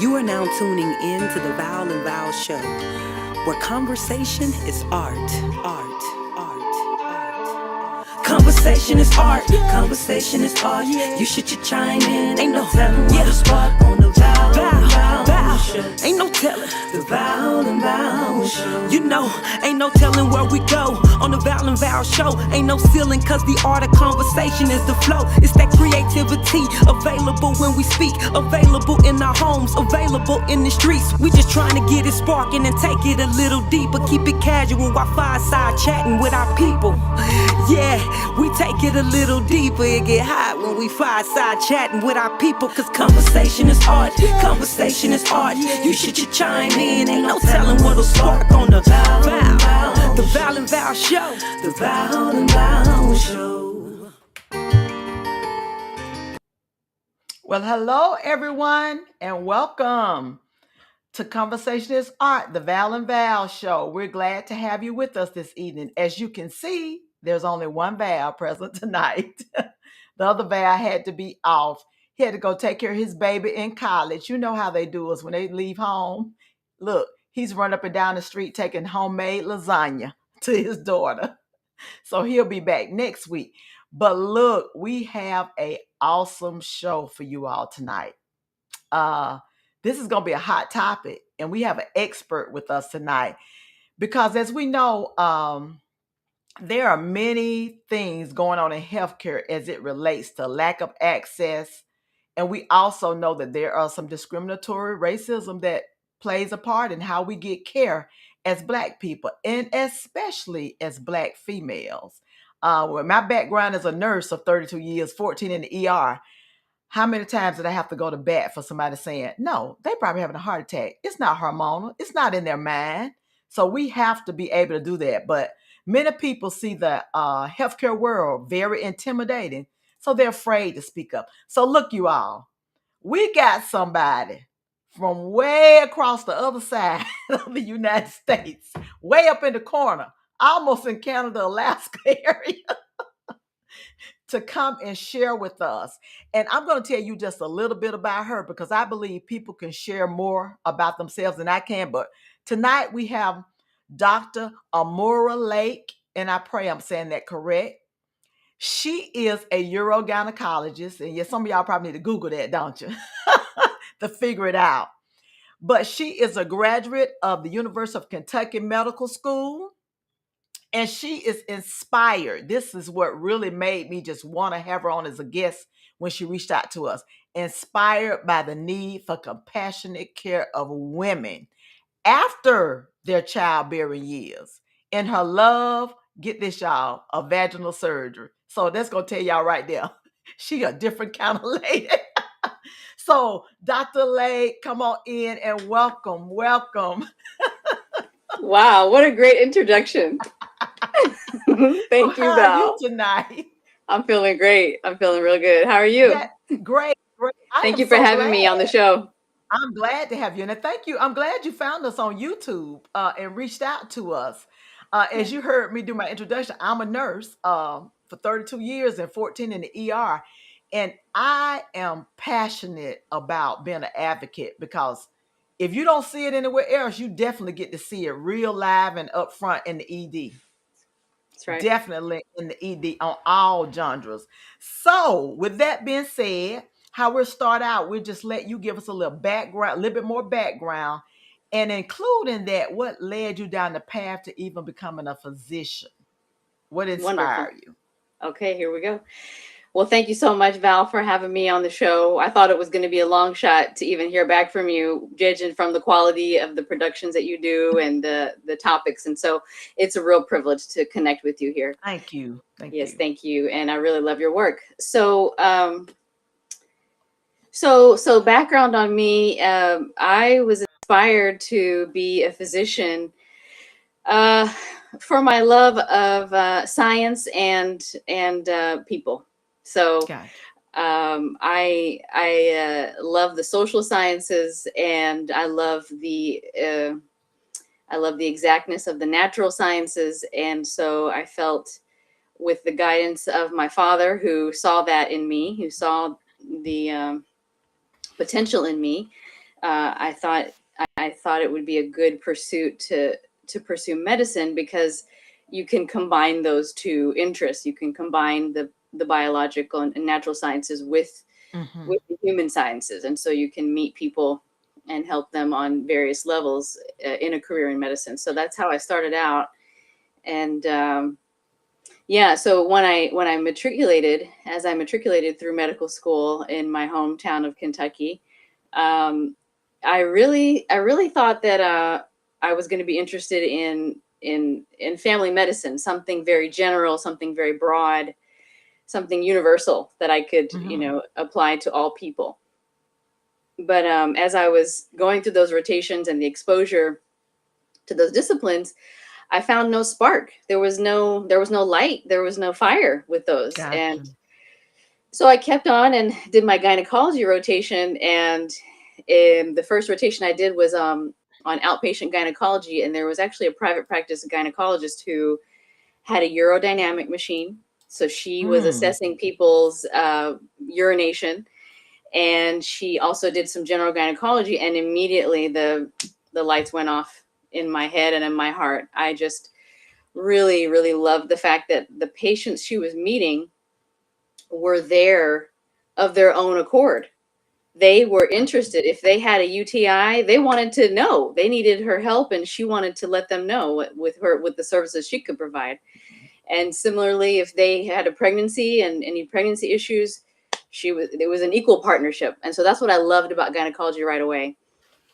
You are now tuning in to the Val and Val Show, where conversation is art, art, art, art. Conversation is art, conversation is art. You should chime in, ain't no telling what to spark on the Val and Val Show. Ain't no telling the Val and Val Show. You know, ain't no telling where we go on the Val and Val Show. Ain't no ceiling, cause the art of conversation is the flow. It's that creativity available when we speak, available in our homes, available in the streets. We just trying to get it sparking and take it a little deeper. Keep it casual while fireside chatting with our people. Yeah, we take it a little deeper. It get hot when we fireside chatting with our people. Cause conversation is art, conversation is art. You should chime in, ain't no telling what'll spark on the Val, the Val and Val Show, the Val and Val Show. Well, hello everyone, and welcome to Conversation is Art, the Val and Val Show. We're glad to have you with us this evening. As you can see, there's only one Val present tonight. The other Val had to be off. He had to go take care of his baby in college. You know how they do us when they leave home. Look, he's run up and down the street taking homemade lasagna to his daughter. So he'll be back next week. But look, we have a awesome show for you all tonight. This is going to be a hot topic, and we have an expert with us tonight because, as we know, there are many things going on in healthcare as it relates to lack of access, and we also know that there are some discriminatory racism that plays a part in how we get care as Black people, and especially as Black females. Well, my background is a nurse of 32 years, 14 in the ER. How many times did I have to go to bat for somebody saying, no, they probably having a heart attack. It's not hormonal. It's not in their mind. So we have to be able to do that. But many people see the healthcare world very intimidating. So they're afraid to speak up. So look, you all, we got somebody from way across the other side of the United States, way up in the corner, almost in Canada, Alaska area, to come and share with us. And I'm going to tell you just a little bit about her because I believe people can share more about themselves than I can. But tonight we have Dr. AeuMuro Lake, and I pray I'm saying that correct. She is a urogynecologist, and yes, some of y'all probably need to Google that, don't you, to figure it out. But she is a graduate of the University of Kentucky Medical School. And she is inspired. This is what really made me just want to have her on as a guest when she reached out to us. Inspired by the need for compassionate care of women after their childbearing years. And her love, get this, y'all, of vaginal surgery. So that's going to tell y'all right there. She a different kind of lady. So, Dr. Lake, come on in and welcome. Wow, what a great introduction. Thank you, How Val. are you tonight? I'm feeling great. I'm feeling real good. How are you? Great. Thank you for having me on the show. I'm glad to have you. And thank you. I'm glad you found us on YouTube and reached out to us. As you heard me do my introduction, I'm a nurse for 32 years and 14 in the ER. And I am passionate about being an advocate because if you don't see it anywhere else, you definitely get to see it real live and up front in the ED. That's right. Definitely in the ED on all genres. So, with that being said, how we'll start out, we'll just let you give us a little background, a little bit more background, and including that, what led you down the path to even becoming a physician? What inspired you? Okay, here we go. Well, thank you so much, Val, for having me on the show. I thought it was going to be a long shot to even hear back from you, judging from the quality of the productions that you do and the topics. And so it's a real privilege to connect with you here. Thank you. Yes, thank you. And I really love your work. So, so background on me, I was inspired to be a physician for my love of science and people. So I love the social sciences, and I love the exactness of the natural sciences. And so I felt, with the guidance of my father, who saw that in me, who saw the potential in me, I thought it would be a good pursuit to pursue medicine because you can combine those two interests. You can combine the biological and natural sciences Mm-hmm. with the human sciences, and so you can meet people and help them on various levels in a career in medicine. So that's how I started out, and yeah. So when I matriculated, as I matriculated through medical school in my hometown of Kentucky, um, I really thought that I was going to be interested in family medicine, something very general, something very broad, something universal that I could Mm-hmm. apply to all people. But as I was going through those rotations and the exposure to those disciplines, I found no spark. There was no light. There was no fire with those. And Gotcha. so I kept on and did my gynecology rotation. And the first rotation I did was on outpatient gynecology. And there was actually a private practice gynecologist who had a urodynamic machine. So she was Mm. assessing people's urination, and she also did some general gynecology. And immediately the lights went off in my head and in my heart. I just really, really loved the fact that the patients she was meeting were there of their own accord. They were interested. If they had a UTI, they wanted to know. They needed her help, and she wanted to let them know with the services she could provide. And similarly, if they had a pregnancy and any pregnancy issues, it was an equal partnership. And so that's what I loved about gynecology right away.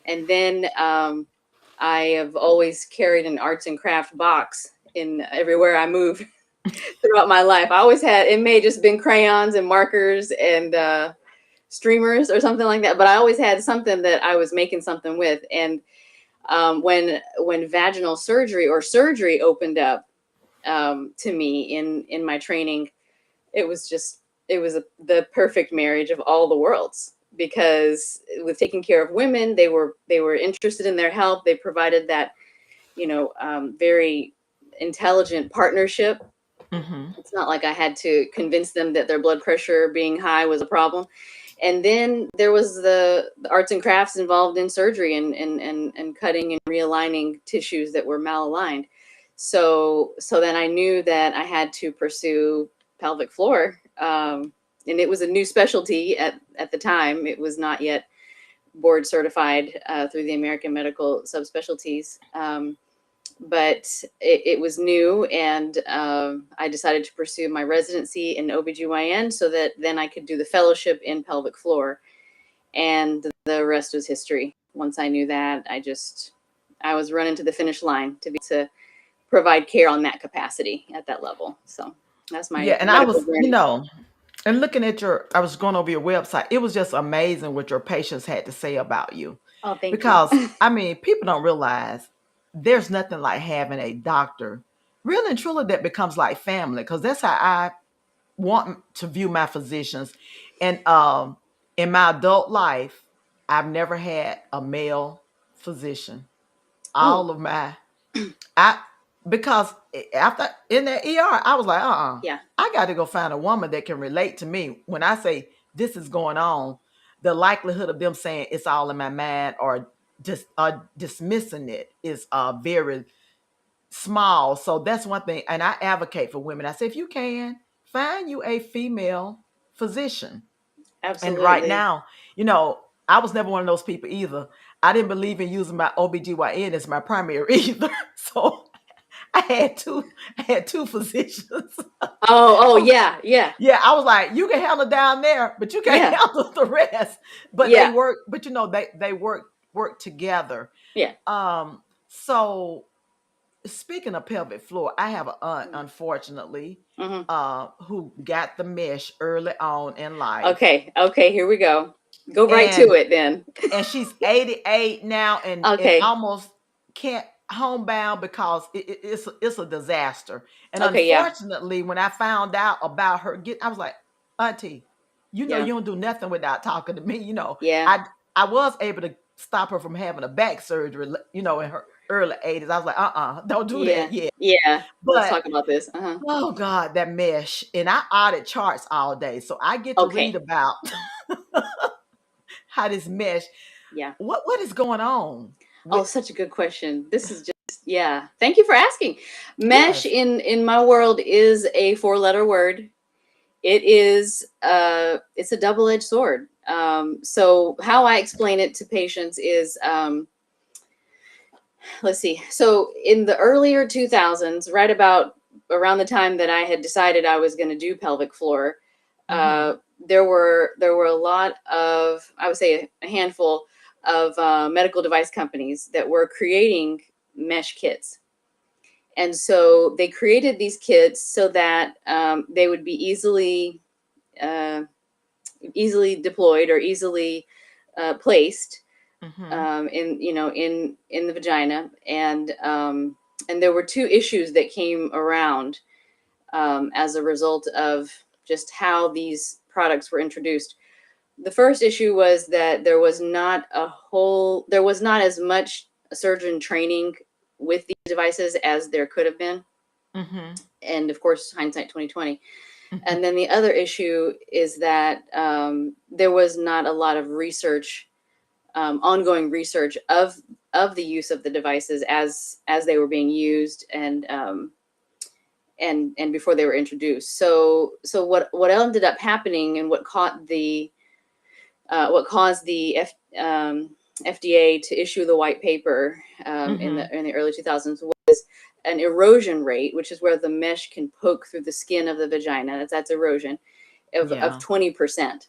And then I have always carried an arts and craft box in everywhere I move throughout my life. I always had, it may just been crayons and markers and streamers or something like that, but I always had something that I was making something with. And when vaginal surgery or surgery opened up to me in my training, it was just the perfect marriage of all the worlds, because with taking care of women, they were interested in their health. They provided that very intelligent partnership. Mm-hmm. It's not like I had to convince them that their blood pressure being high was a problem. And then there was the arts and crafts involved in surgery and cutting and realigning tissues that were malaligned. So then I knew that I had to pursue pelvic floor, and it was a new specialty at the time. It was not yet board certified through the American Medical Subspecialties. But it was new, and I decided to pursue my residency in OBGYN so that then I could do the fellowship in pelvic floor. And the rest was history. Once I knew that, I was running to the finish line to be to provide care on that capacity at that level. So that's Yeah, my and I medical was, journey. and looking at I was going over your website. It was just amazing what your patients had to say about you. Oh, thank you. Because, I mean, people don't realize there's nothing like having a doctor, really and truly, that becomes like family. Because that's how I want to view my physicians. And in my adult life, I've never had a male physician. Oh, All of my I because after in that ER, I was like, yeah, I got to go find a woman that can relate to me when I say this is going on. The likelihood of them saying it's all in my mind or just dismissing it is very small. So that's one thing, and I advocate for women. I say if you can find you a female physician. And right absolutely. now, I was never one of those people either. I didn't believe in using my OBGYN as my primary either. So I had two physicians. Oh, I was, yeah, yeah, yeah, I was like, you can handle down there, but you can't yeah, handle the rest. But they yeah, work, but they work together. yeah. So speaking of pelvic floor, I have an aunt, unfortunately, Hmm. who got the mesh early on in life. Okay, okay, here we go. Go right to And it then. she's 88 now and Okay, almost can't homebound because it's a disaster. And okay, yeah, unfortunately, when I found out about her I was like, Auntie, yeah, you don't do nothing without talking to me. yeah, I was able to stop her from having a back surgery, in her early 80s. I was like, don't do yeah, that yet. yeah. Let's But talk about this. Uh-huh. oh God, that mesh. And I audit charts all day. So I get to read Okay, about how this mesh. Yeah. What is going on Oh, with? such a good question. This is just, yeah. Thank you for asking. Mesh Yes. in my world is a four-letter word. It is it's a double-edged sword. So how I explain it to patients is let's see. So in the earlier 2000s, right about around the time that I had decided I was going to do pelvic floor, Mm-hmm. uh, there were a lot of, I would say a handful of medical device companies that were creating mesh kits. And so they created these kits so that they would be uh, easily deployed or easily placed Mm-hmm. in in the vagina, and there were two issues that came around as a result of just how these products were introduced. The first issue was that there was not as much surgeon training with these devices as there could have been, Mm-hmm. and of course hindsight 2020. Mm-hmm. And then the other issue is that there was not a lot of research, ongoing research of the use of the devices as they were being used, and before they were introduced. So what ended up happening, and what caused the FDA to issue the white paper Mm-hmm. in the early 2000s was an erosion rate, which is where the mesh can poke through the skin of the vagina. That's erosion of Yeah. 20%.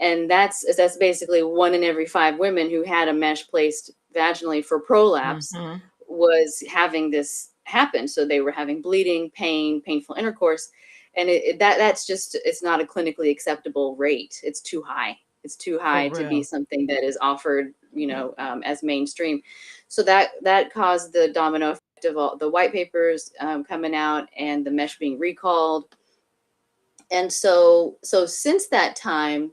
And that's basically one in every five women who had a mesh placed vaginally for prolapse Mm-hmm. was having this happen. So they were having bleeding, pain, painful intercourse, and that's just, it's not a clinically acceptable rate. It's too high. It's too For high to be real. something that is offered, as mainstream. So that caused the domino effect of all the white papers coming out and the mesh being recalled. And so since that time,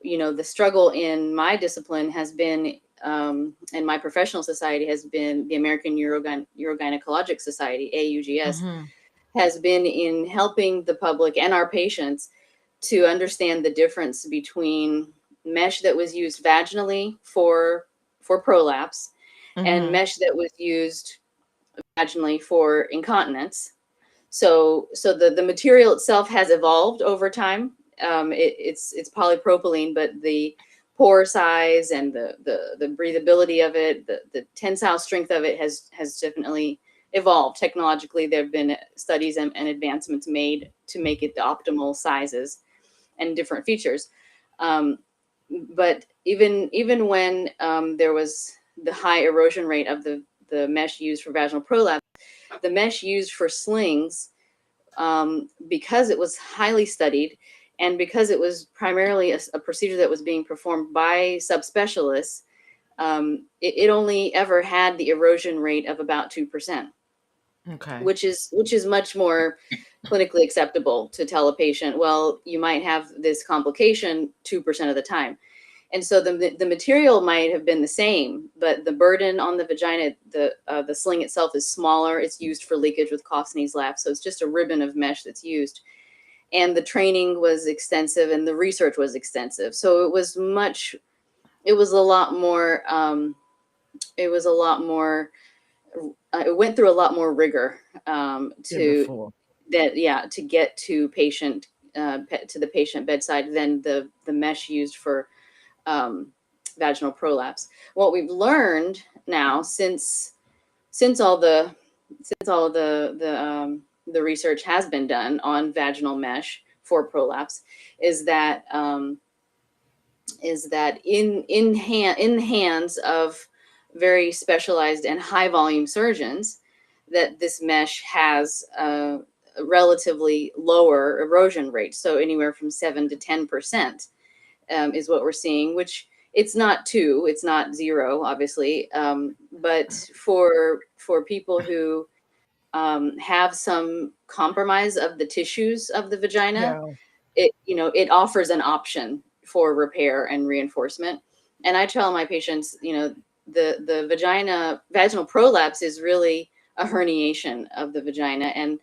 the struggle in my discipline has been, and my professional society has been the American Urogynecologic Society, AUGS, Mm-hmm. has been in helping the public and our patients to understand the difference between mesh that was used vaginally for prolapse and Mm-hmm. mesh that was used vaginally for incontinence. So the material itself has evolved over time. It's polypropylene, but the pore size and the breathability of it, the tensile strength of it has definitely evolved technologically. There have been studies and advancements made to make it the optimal sizes and different features. Um, but even when there was the high erosion rate of the mesh used for vaginal prolapse, the mesh used for slings, because it was highly studied and because it was primarily a procedure that was being performed by subspecialists, it only ever had the erosion rate of about 2%, Okay. which is much more clinically acceptable to tell a patient, well, you might have this complication 2% of the time. And so the material might have been the same, but the burden on the vagina, the sling itself is smaller. It's used for leakage with cough, sneeze, laugh. So it's just a ribbon of mesh that's used. And the training was extensive, and the research was extensive. So it was a lot more. It was a lot more. It went through a lot more rigor Than before. to get to the patient bedside than the mesh used for um, vaginal prolapse. What we've learned now, since all the since all the research has been done on vaginal mesh for prolapse, is that in the hands of very specialized and high volume surgeons, that this mesh has a relatively lower erosion rate, so anywhere from 7 to 10% is what we're seeing, which it's not zero, obviously. But for people who have some compromise of the tissues of the vagina, Yeah. it offers an option for repair and reinforcement. And I tell my patients, the vaginal prolapse is really a herniation of the vagina, and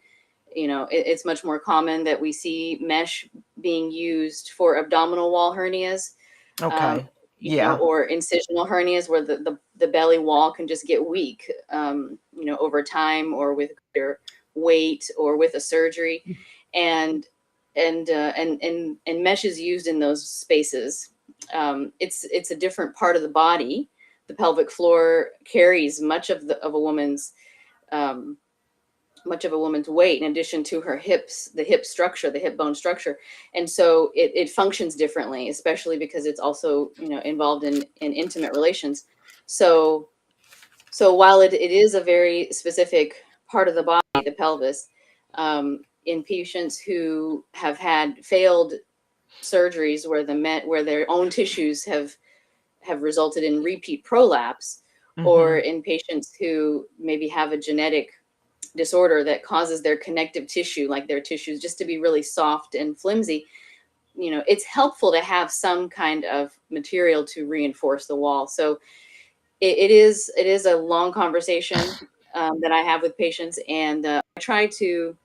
it's much more common that we see mesh being used for abdominal wall hernias. Um, Okay. Yeah. or incisional hernias where the belly wall can just get weak, over time or with greater weight or with a surgery, and and mesh is used in those spaces. It's a different part of the body. The pelvic floor carries um, much of a woman's weight in addition to her hips, the hip structure, the hip bone structure. And so it functions differently, especially because it's also, involved in intimate relations. So, so while it is a very specific part of the body, the pelvis, in patients who have had failed surgeries where their own tissues have resulted in repeat prolapse, or Mm-hmm. in patients who maybe have a genetic disorder that causes their connective tissue, like their tissues, just to be really soft and flimsy, it's helpful to have some kind of material to reinforce the wall. So it is a long conversation that I have with patients, and I try to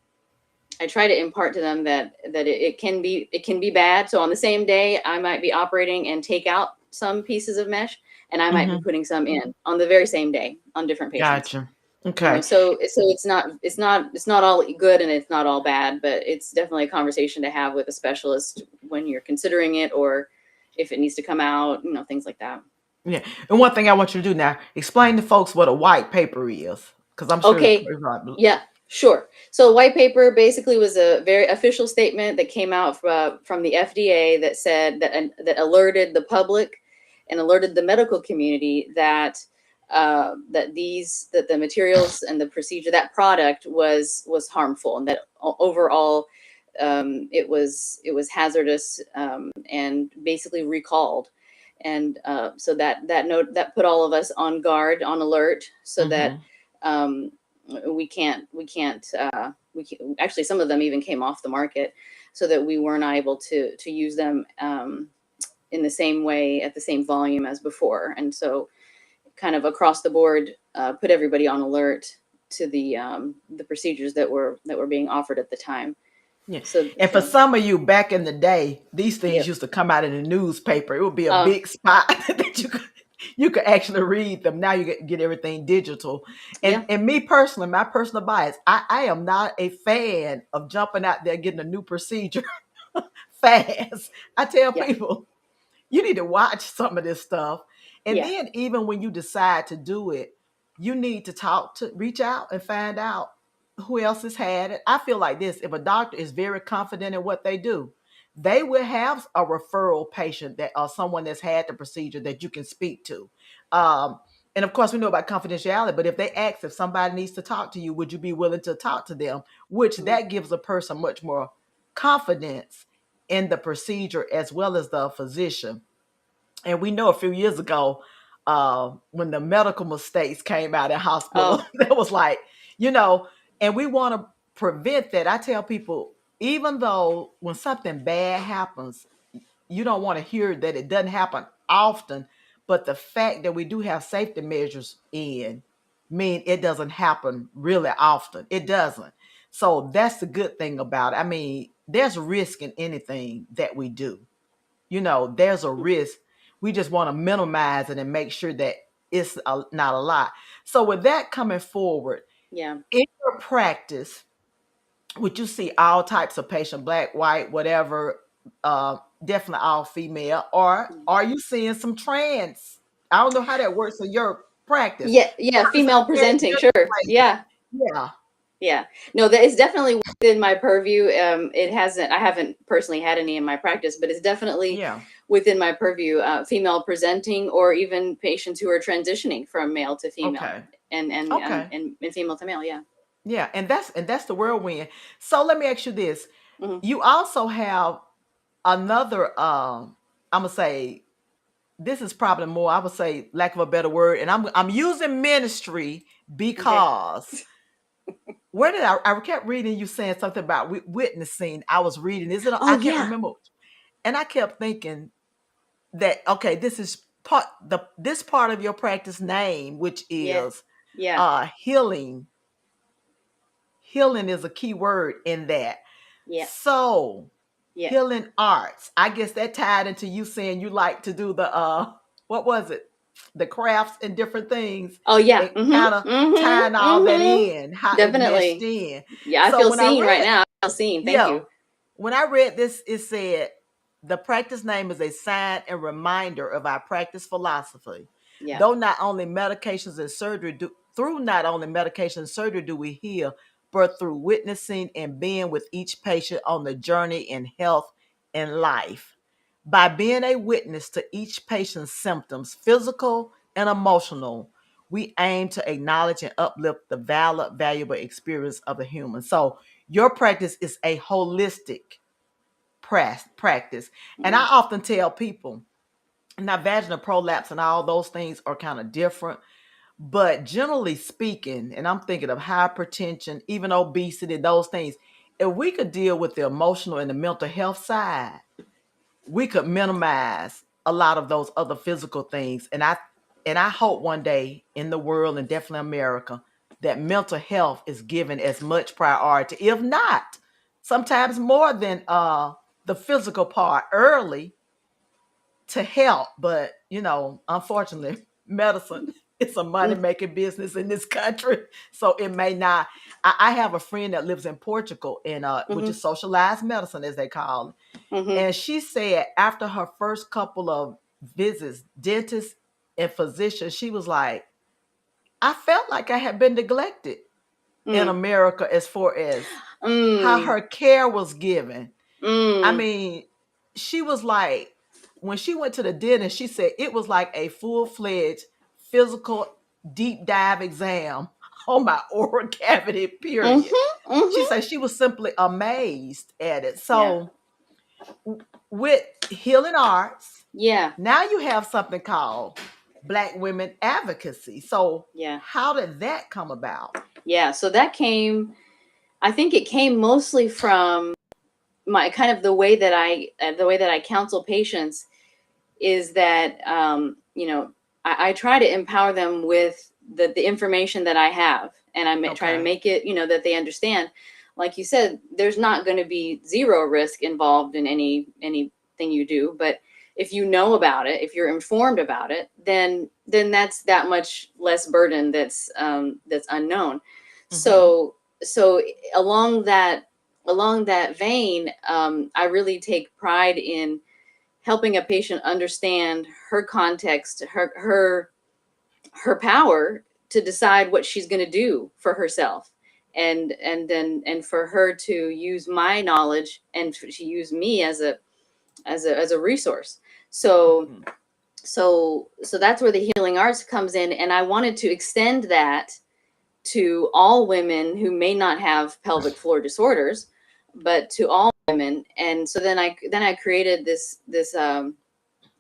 impart to them that it can be bad. So on the same day, I might be operating and take out some pieces of mesh, and I might be Mm-hmm. putting some in on the very same day on different patients. Gotcha. Okay. So it's not all good and it's not all bad, but it's definitely a conversation to have with a specialist when you're considering it, or if it needs to come out, things like that. Yeah. And one thing I want you to do now, explain to folks what a white paper is. Because I'm sure Okay, yeah, sure. So white paper basically was a very official statement that came out from the FDA that said that alerted the public and alerted the medical community that the materials and the procedure, that product was harmful, and that overall it was hazardous, and basically recalled. And so that note that put all of us on guard, on alert, so that mm-hmm. um, we can, actually, some of them even came off the market, so that we weren't able to use them in the same way at the same volume as before. And so kind of across the board, put everybody on alert to the procedures that were being offered at the time. Yeah. So And for so some of you back in the day, these things yep. used to come out in the newspaper. It would be a uh big spot that you could actually read them. Now you get everything digital. And yeah. and me personally, my personal bias, I am not a fan of jumping out there getting a new procedure fast. I tell Yeah. people you need to watch some of this stuff. And Yeah. then even when you decide to do it, you need to reach out and find out who else has had it. I feel like this: if a doctor is very confident in what they do, they will have a referral patient that or someone that's had the procedure that you can speak to. Um, and of course, we know about confidentiality, but if they ask if somebody needs to talk to you, would you be willing to talk to them? Which Mhm. that gives a person much more confidence in the procedure as well as the physician. And we know a few years ago, when the medical mistakes came out in hospital, Oh, that was like, you know, and we want to prevent that. I tell people, even though when something bad happens, you don't want to hear that it doesn't happen often, but the fact that we do have safety measures in mean it doesn't happen really often. It doesn't. So that's the good thing about it. I mean, there's risk in anything that we do. There's a risk. We just want to minimize it and make sure that not a lot. So with that coming forward, yeah. in your practice, would you see all types of patient, black, white, whatever, definitely all female, or are you seeing some trans? I don't know how that works in your practice. Yeah, yeah, I'm just female saying presenting, just sure. like, Yeah. yeah, Yeah. No, that is definitely within my purview. I haven't personally had any in my practice, but it's definitely yeah, within my purview. Female presenting, or even patients who are transitioning from male to female, okay, and okay, and female to male. Yeah. yeah, and that's the whirlwind. So let me ask you this: Hmm. you also have another, I'm gonna say this is probably more, I would say, lack of a better word, and I'm using ministry Okay. because where did I kept reading you saying something about witnessing. I was reading, is it, I Oh can't yeah. remember, and I kept thinking that, okay, this is this part of your practice name, which Yeah. is Yeah. healing. Healing is a key word in that. Yeah. So Yeah. healing arts, I guess that tied into you saying you like to do the what was it? The crafts and different things, Oh yeah. and kind of tying all that in, how it meshed Definitely. in. Yeah, I So feel when I seen right read, now. I feel seen. Thank yeah, you. when I read this, it said the practice name is a sign and reminder of our practice philosophy. Yeah. Though not only medications and surgery do through not only medication and surgery do we heal, but through witnessing and being with each patient on the journey in health and life. By being a witness to each patient's symptoms, physical and emotional, we aim to acknowledge and uplift the valid, valuable experience of a human. So your practice is a holistic practice. And I Mm. often tell people, now vaginal prolapse and all those things are kind of different, but generally speaking, and I'm thinking of hypertension, even obesity, those things, if we could deal with the emotional and the mental health side, we could minimize a lot of those other physical things. And I hope one day in the world, and definitely America, that mental health is given as much priority, if not sometimes more than the physical part early, to help. But unfortunately, medicine is a money Mm. making business in this country, so it may not. I have a friend that lives in Portugal, and which Mhm. is socialized medicine, as they call it. Mhm. And she said after her first couple of visits, dentists and physicians, she was like, I felt like I had been neglected in Mm. America as far as how Mm. her care was given. I Mm. mean, she was like, when she went to the dentist, she said it was like a full-fledged physical deep dive exam on my oral cavity, period. Mhm. She Mhm. said she was simply amazed at it. Yeah. So with healing arts, Yeah. now you have something called Black Women Advocacy. So Yeah. how did that come about? Yeah. So that came. I think it came mostly from my kind of the way that I counsel patients is that I try to empower them with the information that I have, and try to Okay. make it that they understand. Like you said, there's not going to be zero risk involved in anything you do, but if you know about it, if you're informed about it, then that's that much less burden that's unknown. Mm-hmm. So along that vein, I really take pride in helping a patient understand her context, her power to decide what she's going to do for herself, and for her to use my knowledge and to use me as a resource. So Mm-hmm. so that's where the healing arts comes in, and I wanted to extend that to all women who may not have pelvic floor disorders, but to all women. And so then I created this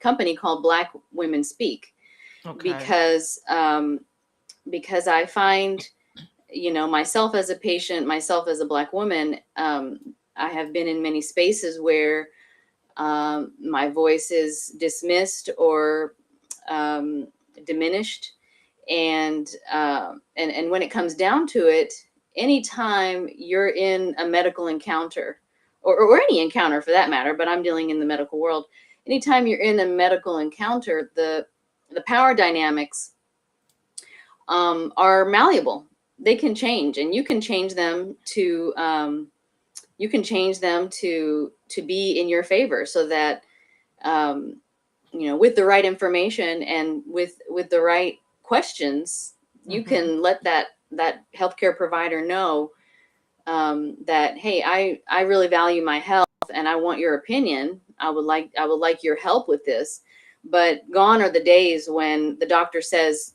company called Black Women Speak, Okay. because I find, myself as a patient, myself as a Black woman, I have been in many spaces where my voice is dismissed or um, diminished, and when it comes down to it, anytime you're in a medical encounter, or any encounter for that matter, but I'm dealing in the medical world, anytime you're in a medical encounter, the power dynamics are malleable. They can change, and you can change them to be in your favor, so that um, with the right information and with the right questions, you Mm-hmm. can let that healthcare provider know that, hey, I really value my health, and I want your opinion. I would like your help with this. But gone are the days when the doctor says,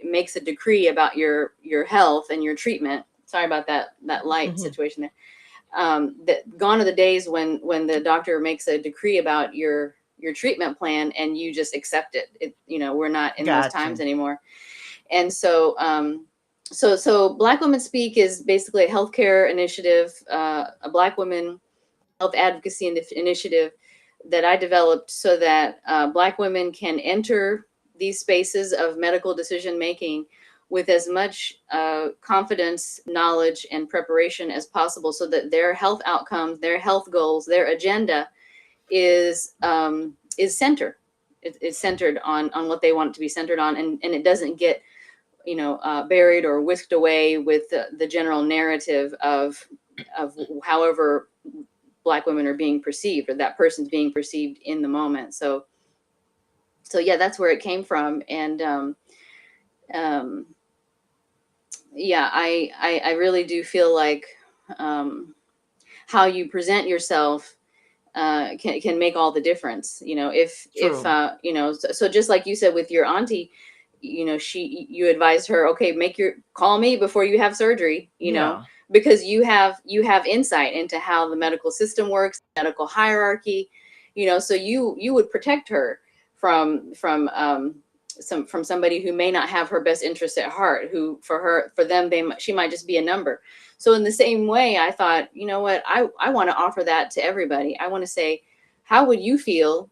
makes a decree about your health and your treatment. Sorry about that light Mm-hmm. situation there. That gone are the days when the doctor makes a decree about your treatment plan, and you just accept it. We're not in those times Gotcha. anymore. And so Black Women Speak is basically a healthcare initiative, a Black women health advocacy initiative that I developed so that Black women can enter these spaces of medical decision making with as much confidence, knowledge, and preparation as possible, so that their health outcomes, their health goals, their agenda is center. it's centered on what they want it to be centered on, and it doesn't get buried or whisked away with the general narrative of however Black women are being perceived or that person's being perceived in the moment. So yeah, that's where it came from. And um, yeah, I really do feel like how you present yourself can make all the difference. If True. so just like you said with your auntie, you advised her, okay, call me before you have surgery, Yeah. because you have insight into how the medical system works, medical hierarchy, so you would protect her from somebody who may not have her best interest at heart, who for them she might just be a number. So in the same way, I thought, you know what, I want to offer that to everybody. I want to say, how would you feel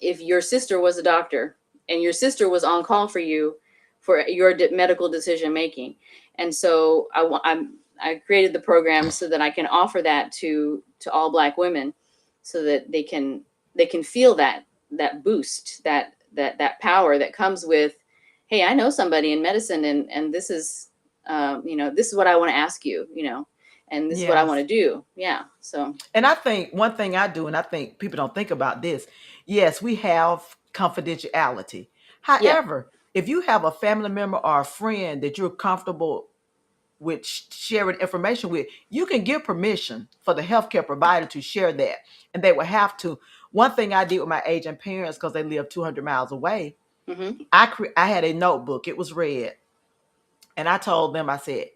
if your sister was a doctor and your sister was on call for you for your medical decision making? And so I created the program so that I can offer that to all Black women, so that they can feel that boost, that power that comes with, hey, I know somebody in medicine, and this is what I want to ask you, and this is what I want Yes. to do. Yeah. So And I think one thing I do, and I think people don't think about this, yes, we have confidentiality. yeah. However, if you have a family member or a friend that you're comfortable with sharing information with, you can give permission for the healthcare provider to share that. And they will have to. One thing I did with my aging parents, because they live 200 miles away, Mm-hmm. I had a notebook. It was red. And I told them, I said,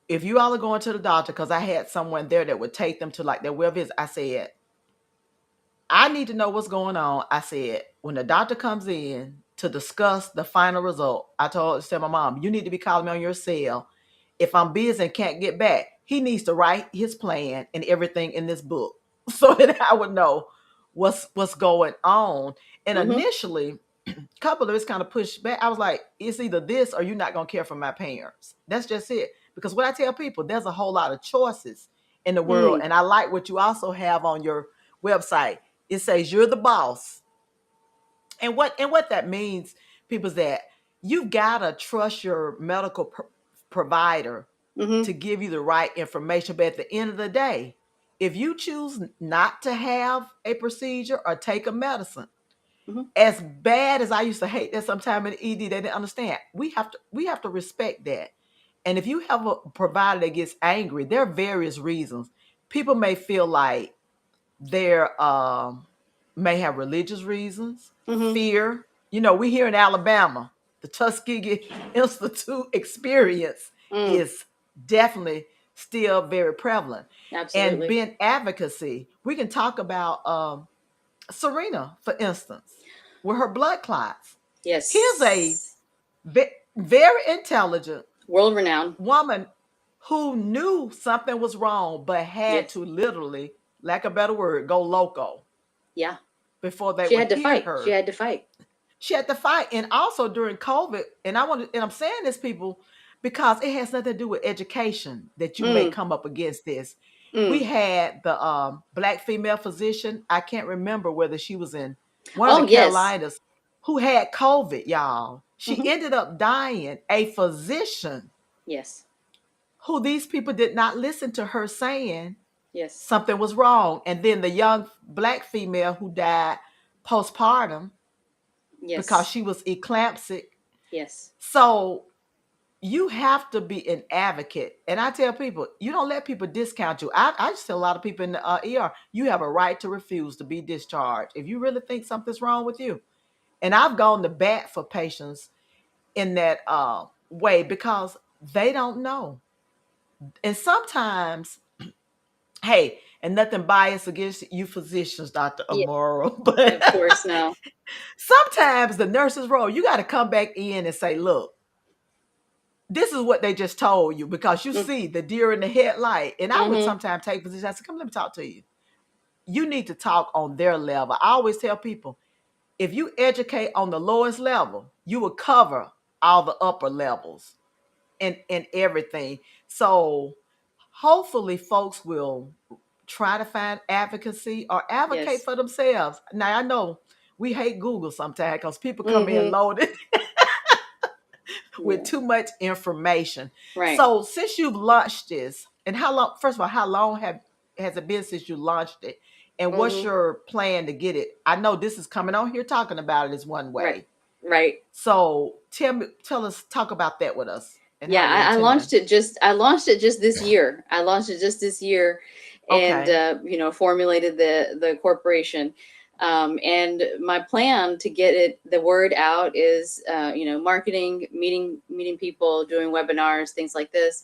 if you all are going to the doctor, because I had someone there that would take them to like their well visit, I said, I need to know what's going on. I said, when the doctor comes in to discuss the final result, said my mom, you need to be calling me on your cell. If I'm busy and can't get back, he needs to write his plan and everything in this book so that I would know what's going on. And Mm-hmm. initially, a couple of us kind of pushed back. I was like, it's either this or you're not gonna care for my parents. That's just it. Because what I tell people, there's a whole lot of choices in the world. Mm. And I like what you also have on your website. It says you're the boss. And what that means, people, is that you've got to trust your medical provider Mm-hmm. to give you the right information. But at the end of the day, if you choose not to have a procedure or take a medicine, Mm-hmm. as bad as I used to hate that sometime in the ED, they didn't understand. We have to respect that. And if you have a provider that gets angry, there are various reasons. People may feel like there may have religious reasons, Mm-hmm. fear. We here in Alabama, the Tuskegee Institute experience Mm. is definitely still very prevalent. And Absolutely. being advocacy, we can talk about Serena, for instance, with her blood clots. Here's a Yes. very intelligent World renowned. woman who knew something was wrong, but had Yes. to literally, lack a better word, go loco Yeah. before they She would had to hear fight. She her. had to fight. She had to fight. And also during COVID, and I'm saying this, people, because it has nothing to do with education that you may Mm. come up against this. We Mm. had the Black female physician, I can't remember whether she was in one of the Oh yes. Carolinas, who had COVID, y'all. She Mm-hmm. ended up dying. A physician Yes. who these people did not listen to her saying Yes. something was wrong. And then the young Black female who died postpartum because Yes. she was eclamptic. Yes. So you have to be an advocate. And I tell people, you don't let people discount you. I just tell a lot of people in the ER, you have a right to refuse to be discharged if you really think something's wrong with you. And I've gone to bat for patients in that way because they don't know. And sometimes, hey, and nothing biased against you physicians, Dr. Yeah. AeuMuro, but Of course. No. sometimes the nurse's role, you got to come back in and say, look, this is what they just told you because you Mm. see the deer in the headlight. And I would Mm-hmm. sometimes take positions. I said, come, let me talk to you. You need to talk on their level. I always tell people, if you educate on the lowest level, you will cover all the upper levels and everything. So hopefully folks will try to find advocacy or advocate Yes. for themselves. Now I know we hate Google sometimes because people come in Mm-hmm. loaded with Yeah. too much information. Right. So since you've launched this, and how long? First of all, how long have has it been since you launched it? And what's Mm-hmm. your plan to get it? I know this is coming on here talking about it is one Right. way. Right. So tell us, talk about that with us and how Yeah, you're I intending. launched it just I launched it just this year. I launched it just this year, and Okay, formulated the corporation. And my plan to get the word out is marketing, meeting people, doing webinars, things like this,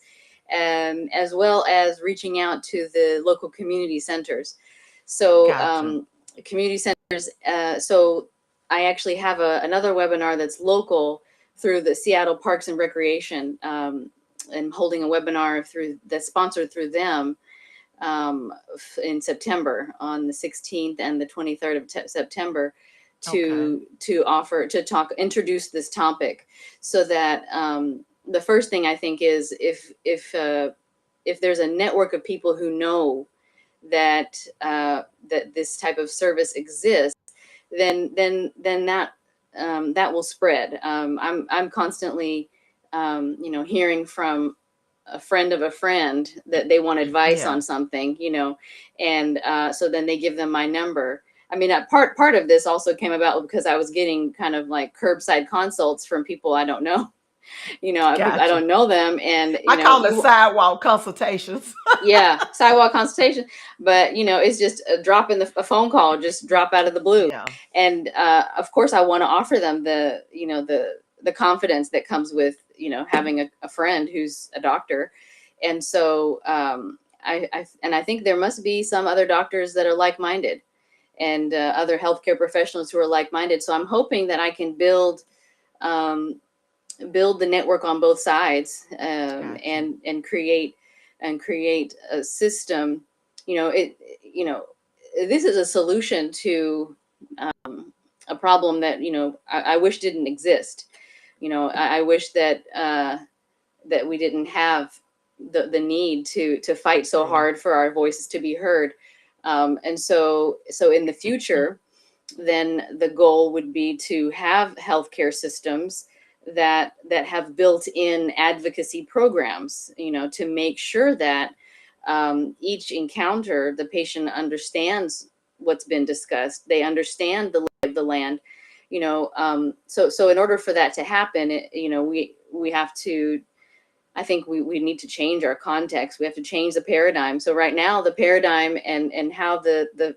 and as well as reaching out to the local community centers. So gotcha. community centers. So I actually have another webinar that's local through the Seattle Parks and Recreation, and holding a webinar through that's sponsored through them, in September on the 16th and the 23rd of September, Okay, introduce this topic, so that the first thing I think is if there's a network of people who know that this type of service exists, then that will spread. I'm constantly hearing from a friend of a friend that they want advice yeah, on something, and so then they give them my number. I mean, part of this also came about because I was getting kind of like curbside consults from people I don't know, people I gotcha. don't know them, and I call it you sidewalk consultations. yeah, sidewalk consultation, but it's just a drop in a phone call, just drop out of the blue. Yeah, And of course I want to offer them the confidence that comes with having a friend who's a doctor. And so I think there must be some other doctors that are like-minded, and other healthcare professionals who are like-minded. So I'm hoping that I can um, build the network on both sides, gotcha. and create a system. This is a solution to a problem that I wish didn't exist. I wish that we didn't have the need to fight so True. hard for our voices to be heard. And so in the future, then the goal would be to have healthcare systems that have built-in advocacy programs, to make sure that each encounter, the patient understands what's been discussed. They understand the lay of the land. So in order for that to happen, we have to. I think we need to change our context. We have to change the paradigm. So right now, the paradigm and how the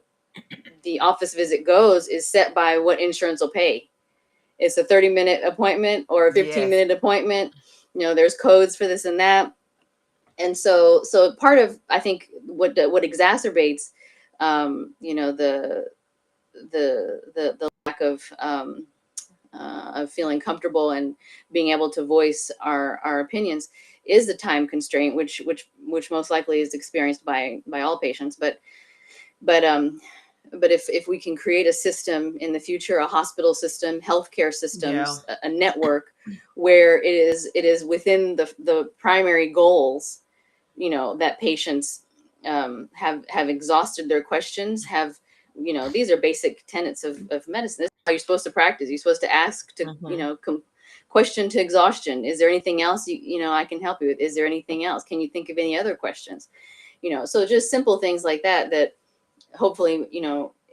office visit goes is set by what insurance will pay. It's a 30-minute appointment or a 15 Yes. minute appointment. There's codes for this and that. And so part of, I think, what exacerbates the lack of feeling comfortable and being able to voice our opinions is the time constraint, which most likely is experienced by all patients. But but if we can create a system in the future, a hospital system, healthcare Yeah. systems, a network where it is within the primary goals, that patients have exhausted their questions, have these are basic tenets of medicine. This is how you're supposed to practice. You're supposed to ask to Hmm. question to exhaustion. Is there anything else I can help you with? Is there anything else? Can you think of any other questions? So just simple things like that hopefully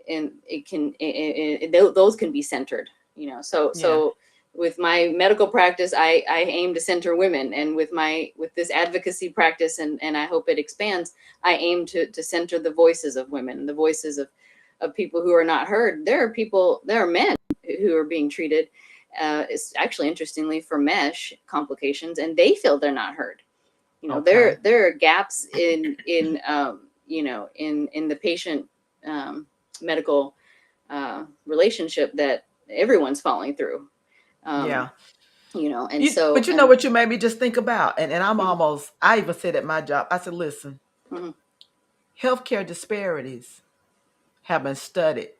and those can be centered. Yeah. So with my medical practice, I aim to center women, and with this advocacy practice, and I hope it expands, I aim to center the voices of women, the voices of people who are not heard. There are men who are being treated, it's actually interestingly for mesh complications, and they feel they're not heard. Okay. There are gaps in the patient medical relationship that everyone's falling through. um, Yeah. and so But you know what you made me just think about, and I'm mhm, almost. I even said at my job. I said, listen, mhm, healthcare disparities have been studied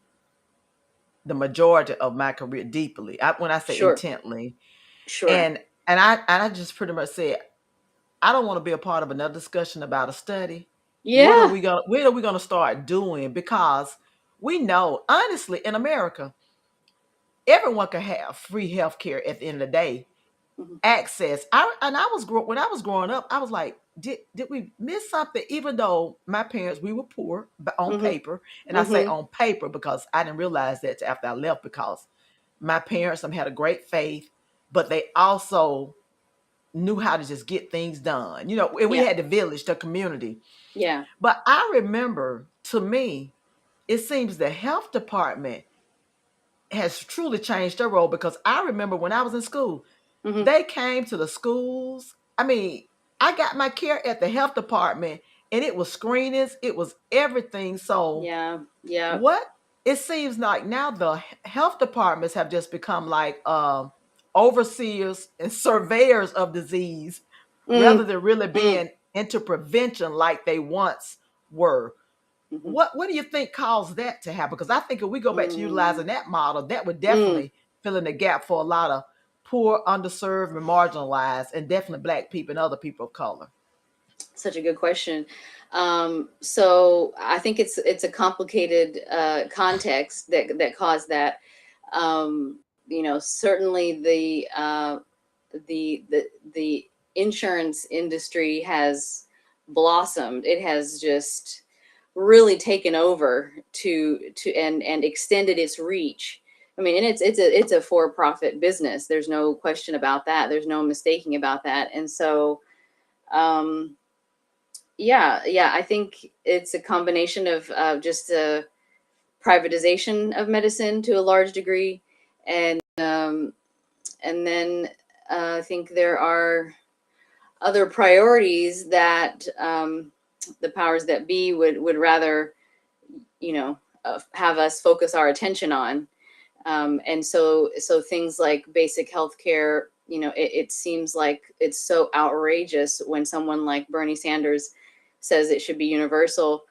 the majority of my career deeply. When I say sure, intently, sure, and I just pretty much said I don't want to be a part of another discussion about a study. yeah, What are we gonna start doing? Because we know, honestly, in America, everyone could have free health care at the end of the day, Mhm. access. When I was growing up, I was like, did we miss something? Even though my parents, we were poor, but on Mhm. paper, and I say Mhm. on paper because I didn't realize that till after I left, because my parents had a great faith, but they also knew how to just get things done. And we Yeah. had the village, the community. Yeah. But I remember, to me, it seems the health department has truly changed their role, because I remember when I was in school, Mhm. they came to the schools. I mean, I got my care at the health department, and it was screenings, it was everything. So Yeah. Yeah. what it seems like now, the health departments have just become like overseers and surveyors of disease, rather Mm. than really Mm. being into prevention like they once were. Mhm. What do you think caused that to happen? Because I think if we go back to Mm. utilizing that model, that would Mm. definitely fill in the gap for a lot of poor, underserved, and marginalized, and definitely Black people and other people of color. Such a good question. So I think it's a complicated context that caused that. Certainly the insurance industry has blossomed. It has just really taken over and extended its reach. I mean, and it's a for-profit business. There's no question about that. There's no mistaking about that. And so, um, yeah, I think it's a combination of just the privatization of medicine to a large degree, and then I think there are other priorities that the powers that be would rather, have us focus our attention on. And so things like basic health care, it seems like it's so outrageous when someone like Bernie Sanders says it should be universal.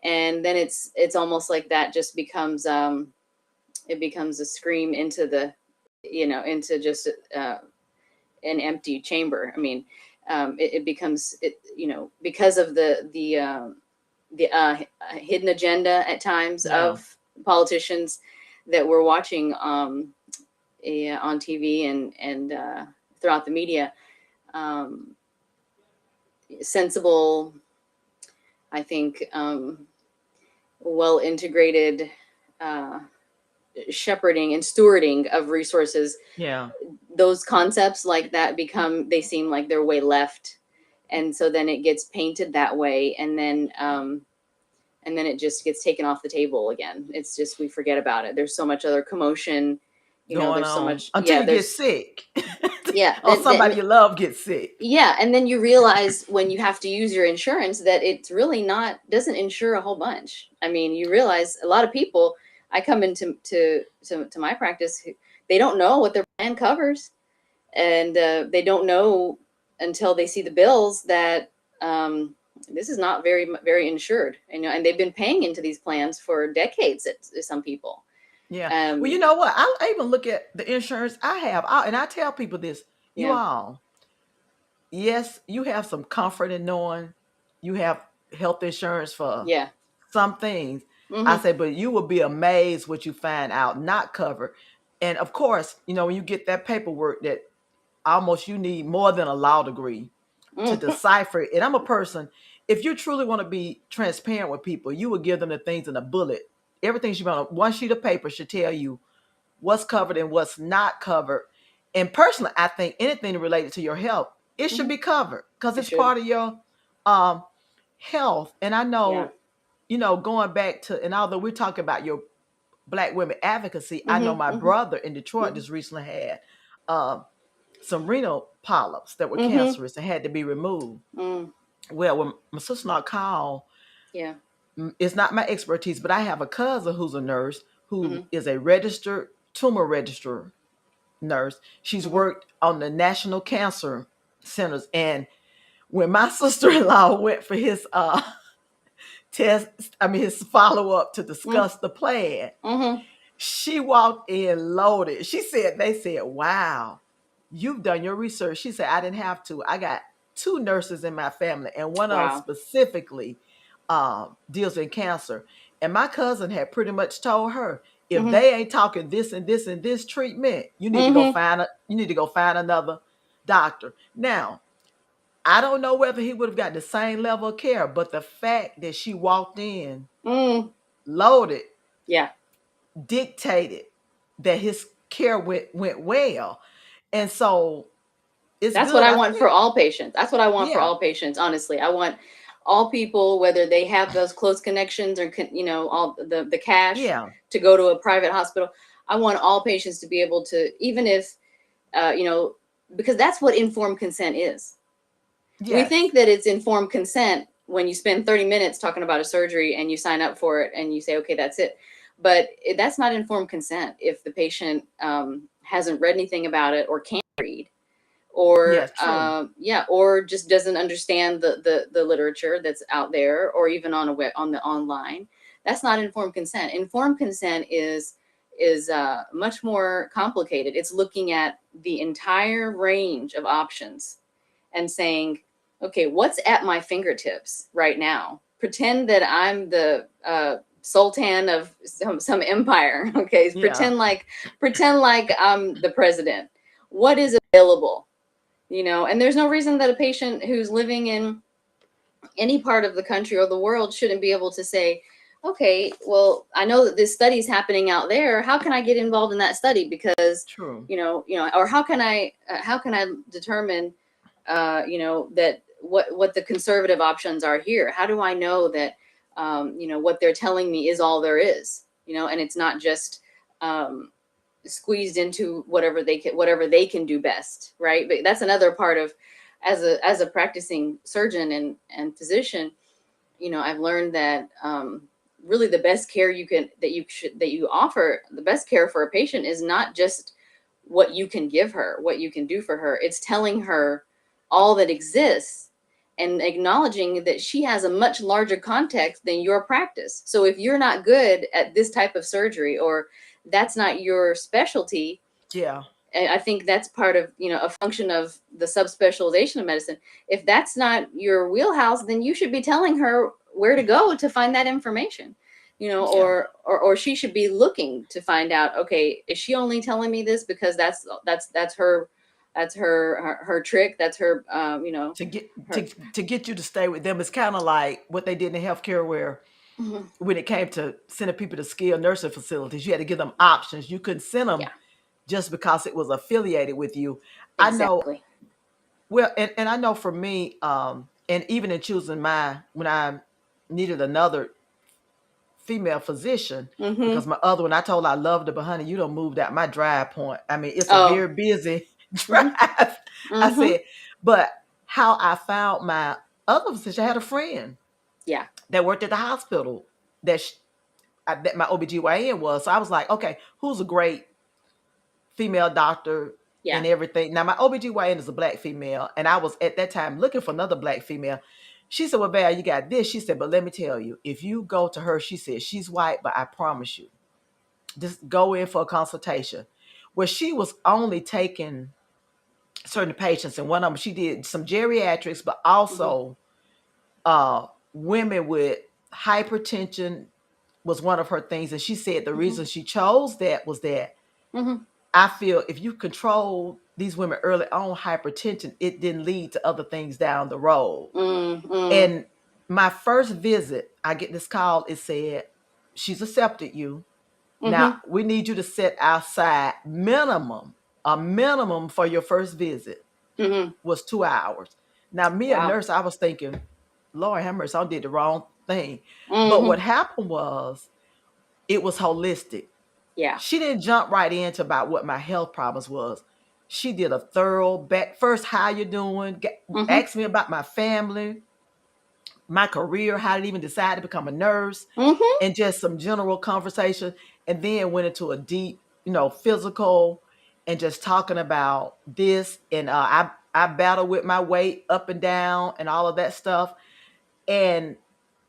And then it's almost like that just becomes it becomes a scream into into just an empty chamber. I mean, it becomes because of the hidden agenda at times Yeah. of politicians that we're watching on TV and throughout the media. Um, Sensible, I think, well integrated uh, shepherding and stewarding of resources. Yeah. Those concepts like that they seem like they're way left, and so then it gets painted that way, and then it just gets taken off the table again. It's just we forget about it. There's so much other commotion. Going There's so on much. until Yeah, you get there's sick, yeah. or Then somebody you love gets sick. yeah, and then you realize when you have to use your insurance that it's really not doesn't insure a whole bunch. I mean, you realize a lot of people. I come into to my practice. They don't know what their plan covers, and they don't know until they see the bills that this is not very insured. And they've been paying into these plans for decades. Some people. Yeah. Well, you Um, know what? I even look at the insurance I have, and I tell people this: you yeah, all, yes, you have some comfort in knowing you have health insurance for yeah. some things. I Mm-hmm. say, but you will be amazed what you find out not covered. And of course, when you get that paperwork, that almost you need more than a law degree to Mm-hmm. decipher it. And I'm a person, if you truly want to be transparent with people, you would give them the things in a bullet. Everything should be on one sheet of paper, should tell you what's covered and what's not covered. And personally, I think anything related to your health, it should Mm-hmm. be covered because It it's should. part of your um, health. And I Yeah. know, going back to, and although we're talking about your Black women advocacy, I know Mm-hmm. my Mm-hmm. brother in Detroit just recently had um, some renal polyps that were Mm-hmm. cancerous and had to be removed. Mm. Well, when my sister-in-law called, Yeah. it's not my expertise, but I have a cousin who's a nurse who Mm-hmm. is a registered tumor registrar nurse. She's Mm-hmm. worked on the National Cancer Centers. And when my sister-in-law went for his test, his follow-up to discuss the plan, Mm-hmm. she walked in loaded. She said, they said, wow, you've done your research. She said, I didn't have to. I got two nurses in my family, and one of them Wow. specifically deals in cancer. And my cousin had pretty much told her, If Mm-hmm. they ain't talking this and this and this treatment, Mm-hmm. you need to go find another doctor. Now, I don't know whether he would have got the same level of care, but the fact that she walked in Mm. loaded Yeah. dictated that his care went well. And so it's That's what good. I I want for think, all patients. That's what I want for yeah, all patients. Honestly, I want all people, whether they have those close connections or all the cash yeah, to go to a private hospital. I want all patients to be able to, even if because that's what informed consent is. We yes, think that it's informed consent when you spend 30 minutes talking about a surgery and you sign up for it and you say, okay, that's it. But that's not informed consent if the patient hasn't read anything about it or can't read, or yes, true. or just doesn't understand the literature that's out there, or even on a web, on the online. That's not informed consent. Informed consent is much more complicated. It's looking at the entire range of options and saying, okay, what's at my fingertips right now? Pretend that I'm the sultan of some empire. Okay, Yeah, pretend like I'm the president. What is available? And there's no reason that a patient who's living in any part of the country or the world shouldn't be able to say, okay, well, I know that this study is happening out there. How can I get involved in that study? Because true. or how can I determine that what the conservative options are here? How do I know that what they're telling me is all there is? And it's not just squeezed into whatever they can do best, right? But that's another part of, as a practicing surgeon and physician, I've learned that really the best care that you offer, the best care for a patient is not just what you can give her, what you can do for her. It's telling her all that exists and acknowledging that she has a much larger context than your practice. So if you're not good at this type of surgery, or that's not your specialty, Yeah, and I think that's part of, a function of the subspecialization of medicine. If that's not your wheelhouse, then you should be telling her where to go to find that information, yeah, or she should be looking to find out, okay, is she only telling me this because that's her trick, that's her, to get her. to get you to stay with them. It's kind of like what they did in healthcare, where Mhm. when it came to sending people to skilled nursing facilities, you had to give them options. You couldn't send them Yeah, just because it was affiliated with you. I know. exactly. Well, and I know for me, and even in choosing when I needed another female physician, Hmm. because my other one, I told her I loved her, but honey, you don't move that my drive point. I mean, it's a Oh. very busy Hmm. drive. I Hmm. said, but how I found my other physician, I had a friend Yeah. that worked at the hospital that that my OBGYN was. So I was like, okay, who's a great female doctor Yeah. and everything. Now my OBGYN is a black female, and I was at that time looking for another black female. She said, well, Val, you got this. She said, but let me tell you, if you go to her, she said, she's white, but I promise you, just go in for a consultation. Where she was only taking certain patients, and one of them, she did some geriatrics, but Hmm. also women with hypertension was one of her things. And she said the Hmm. reason she chose that was that Hmm. I feel if you control these women early on hypertension, it didn't lead to other things down the road. Mm-hmm. And my first visit, I get this call. It said, she's accepted you. Now Hmm. we need you to set outside a minimum for your first visit Hmm. was 2 hours. Now, me, a Wow. nurse, I was thinking, Lord have mercy, I did the wrong thing. But what Hmm. happened was it was holistic. Yeah. She didn't jump right into about what my health problems was. She did a thorough back first, how you doing? Hmm. Asked me about my family, my career, how I even decided to become a nurse, Hmm. and just some general conversation. And then went into a deep, physical, and just talking about this. And I battle with my weight up and down and all of that stuff. And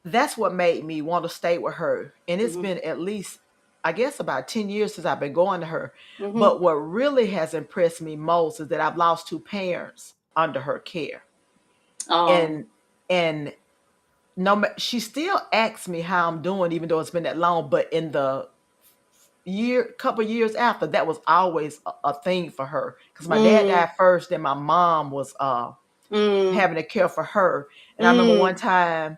that's what made me want to stay with her. And it's Hmm. been at least, I guess, about 10 years since I've been going to her. Hmm. But what really has impressed me most is that I've lost two parents under her care. Oh. And she still asks me how I'm doing, even though it's been that long. But in the couple years after, that was always a thing for her. Because my dad Mm, died first, then my mom was mm, having to care for her. And I remember one mm. time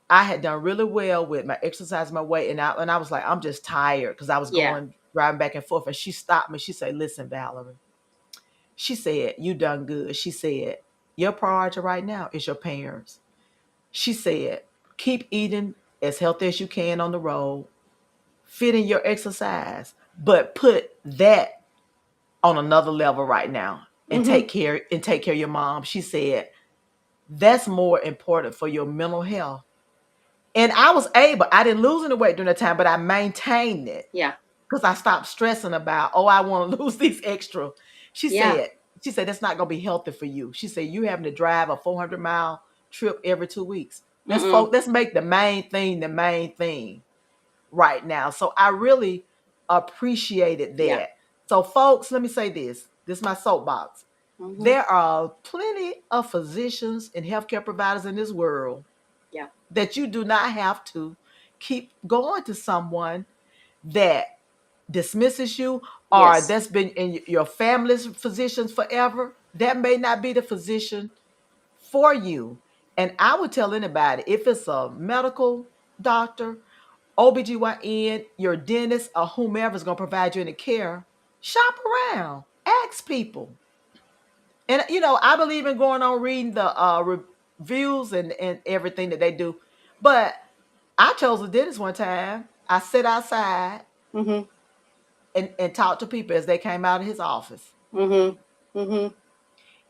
I had done really well with my exercise, my weight, and I was like, I'm just tired because I was Yeah. going driving back and forth. And she stopped me. She said, "Listen, Valerie." She said, "You done good." She said, "Your priority right now is your parents." She said, "Keep eating as healthy as you can on the road, fit in your exercise, but put that on another level right now and Mm-hmm. take care of your mom." She said, "That's more important for your mental health." And I didn't lose any weight during that time, but I maintained it Yeah. because I stopped stressing about, oh, I want to lose these extra. She Yeah. said, she said, that's not going to be healthy for you. She said, you having to drive a 400-mile trip every 2 weeks. Mm-mm. Let's make the main thing right now. So I really appreciated Yeah. that. So folks, let me say this. This is my soapbox. Mm-hmm. There are plenty of physicians and healthcare providers in this world Yeah. that you do not have to keep going to someone that dismisses you or Yes. that's been in your family's physicians forever. That may not be the physician for you. And I would tell anybody, if it's a medical doctor, OBGYN, your dentist, or whomever is going to provide you any care, shop around, ask people. And I believe in going on reading the reviews and everything that they do. But I chose a dentist one time. I sit outside Mm-hmm. and talked to people as they came out of his office. Mm-hmm. Mm-hmm.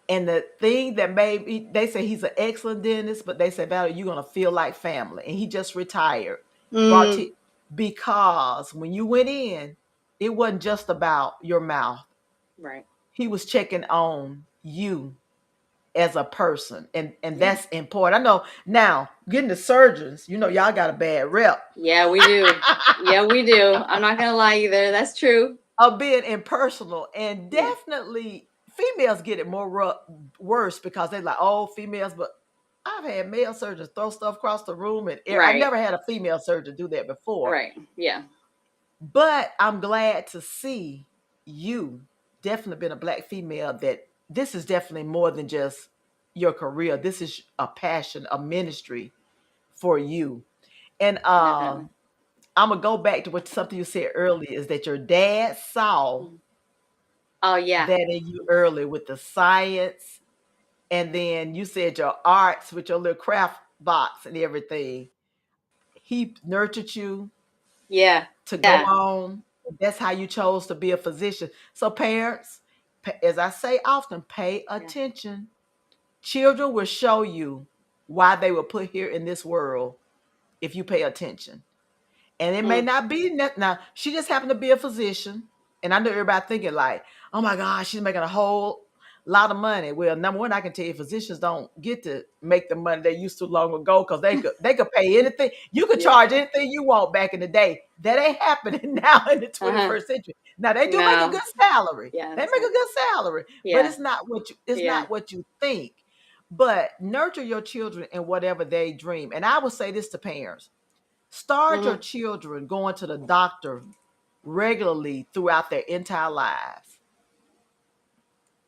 And the thing that made me, they say he's an excellent dentist, but they said, Valerie, you're going to feel like family. And he just retired. Brought Mm. to, because when you went in, it wasn't just about your mouth. Right. He was checking on you as a person. And Yeah. that's important. I know now getting the surgeons, y'all got a bad rep. Yeah, we do. Yeah, we do. I'm not gonna lie either. That's true. Of being impersonal, and Yeah. definitely females get it worse because they're like, oh, females. But I've had male surgeons throw stuff across the room, and I Right. never had a female surgeon do that before. Right. Yeah. But I'm glad to see you, definitely been a black female, that this is definitely more than just your career. This is a passion, a ministry for you. And Definitely. I'm gonna go back to what something you said earlier, is that your dad saw Mhm. Oh yeah. that in you early with the science, and then you said your arts with your little craft box and everything. He nurtured you Yeah. to go Yeah. on. That's how you chose to be a physician. So parents, as I say often, pay Yeah. attention. Children will show you why they were put here in this world if you pay attention. And it may Mm. not be now. She just happened to be a physician, and I know everybody thinking like, "Oh my gosh, she's making a whole lot of money." Well, number one, I can tell you, physicians don't get to make the money they used to long ago because they could pay anything. You could Yeah. charge anything you want back in the day. That ain't happening now in the Uh-huh. 21st century. Now they do make a No. good salary. Yeah, They that's make right. a good salary, but Yeah. it's Yeah. not what you think. But nurture your children in whatever they dream. And I would say this to parents: start your Mm-hmm. children going to the doctor regularly throughout their entire lives,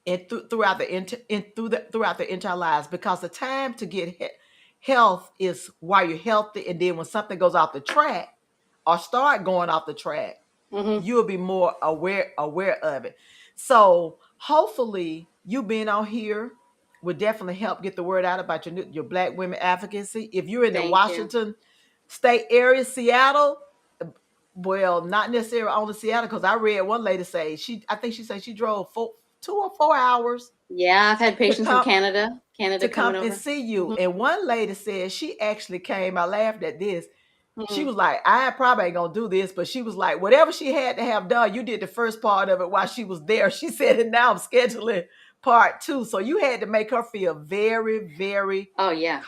and throughout their entire lives, because the time to get health is while you're healthy, and then when something goes off the track or start going off the track, Mm-hmm. you'll be more aware of it. So hopefully you being on here would definitely help get the word out about your black women advocacy. If you're in the Thank you. Washington state area, Seattle, well, not necessarily only Seattle, because I read one lady say I think she said she drove 2 or 4 hours Yeah, I've had to patients from come Canada. Canada to coming come and over. see you. Mm-hmm. And one lady said she actually came. I laughed at this. She Mm-hmm. was like, I probably ain't gonna do this, but she was like, whatever she had to have done, you did the first part of it while she was there. She said, and now I'm scheduling part two. So you had to make her feel very, very Oh yeah.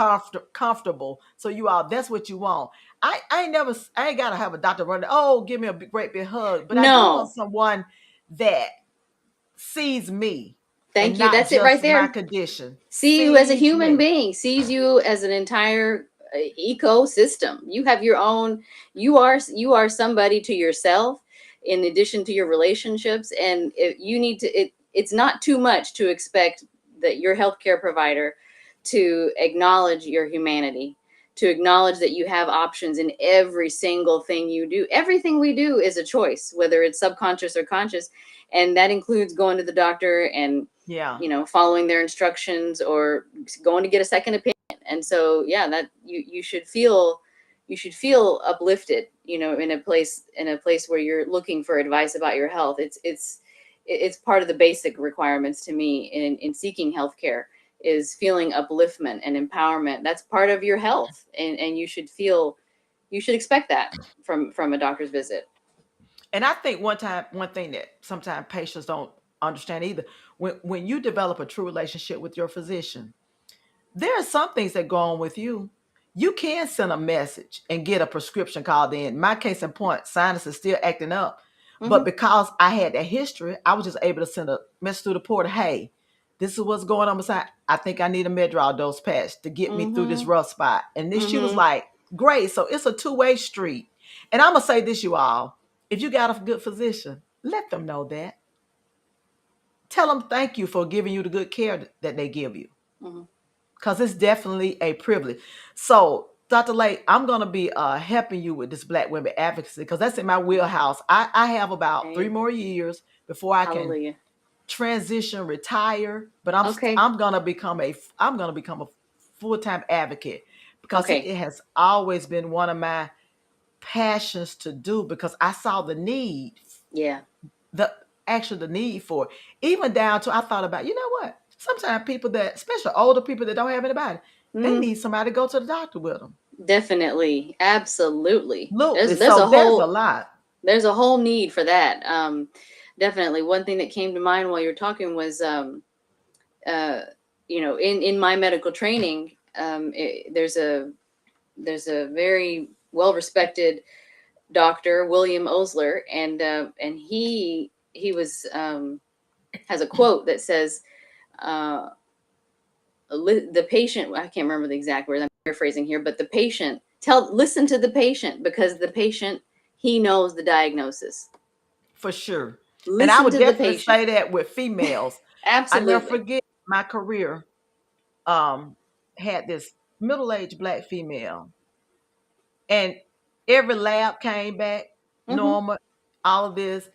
comfortable. So that's what you want. I ain't gotta have a doctor run. Oh, give me a great big hug, but I do want No. someone that sees me and Thank you. not That's it right just my there. condition. See you as a Sees human me. being, sees you as an entire ecosystem. You have your own, you are somebody to yourself. in addition to your relationships. And you need to, it's not too much to expect that your healthcare provider to acknowledge your humanity, to acknowledge that you have options in every single thing you do. Everything we do is a choice, whether it's subconscious or conscious. And that includes going to the doctor and, Yeah. following their instructions, or going to get a second opinion. And so, yeah, that you should feel uplifted, in a place where you're looking for advice about your health. It's part of the basic requirements to me in seeking healthcare, is feeling upliftment and empowerment. That's part of your health, and you should expect that from a doctor's visit. And I think one thing that sometimes patients don't understand either, when you develop a true relationship with your physician, there are some things that go on with you. You can send a message and get a prescription called in. My case in point, sinus is still acting up. But Mm-hmm. because I had that history, I was just able to send a message through the portal. Hey, this is what's going on beside. I think I need a Medrol dose patch to get me through this Mm-hmm. rough spot. And then she was Mm-hmm. like, great. So it's a two-way street. And I'm going to say this, you all. If you got a good physician, let them know that. Tell them thank you for giving you the good care that they give you, Mm-hmm. because it's definitely a privilege. So, Dr. Lake, I'm going to be helping you with this Black women advocacy, because that's in my wheelhouse. I have about 3 Right. more years before I can Hallelujah. transition, retire. But Okay. I'm going to become a full time advocate, because Okay. it has always been one of my passions to do, because I saw the need, Yeah. the the need for it. Even down to, I thought about, you know what? Sometimes people that, especially older people that don't have anybody, they Mm, need somebody to go to the doctor with them. definitely. Absolutely. Absolutely. There's a So there's a whole lot. there's a whole need for that. Definitely. One thing that came to mind while you're talking was, uh, in my medical training, there's a very well respected doctor, William Osler, and he was has a quote that says, uh, the patient, I can't remember the exact words, I'm paraphrasing here, but the patient, listen to the patient, because the patient, he knows the diagnosis. For sure. And I Listen would to the definitely patient. say that with females. I never Absolutely. forget my career. Um, had this middle-aged Black female, and every lab came back Mm-hmm. normal, all of this.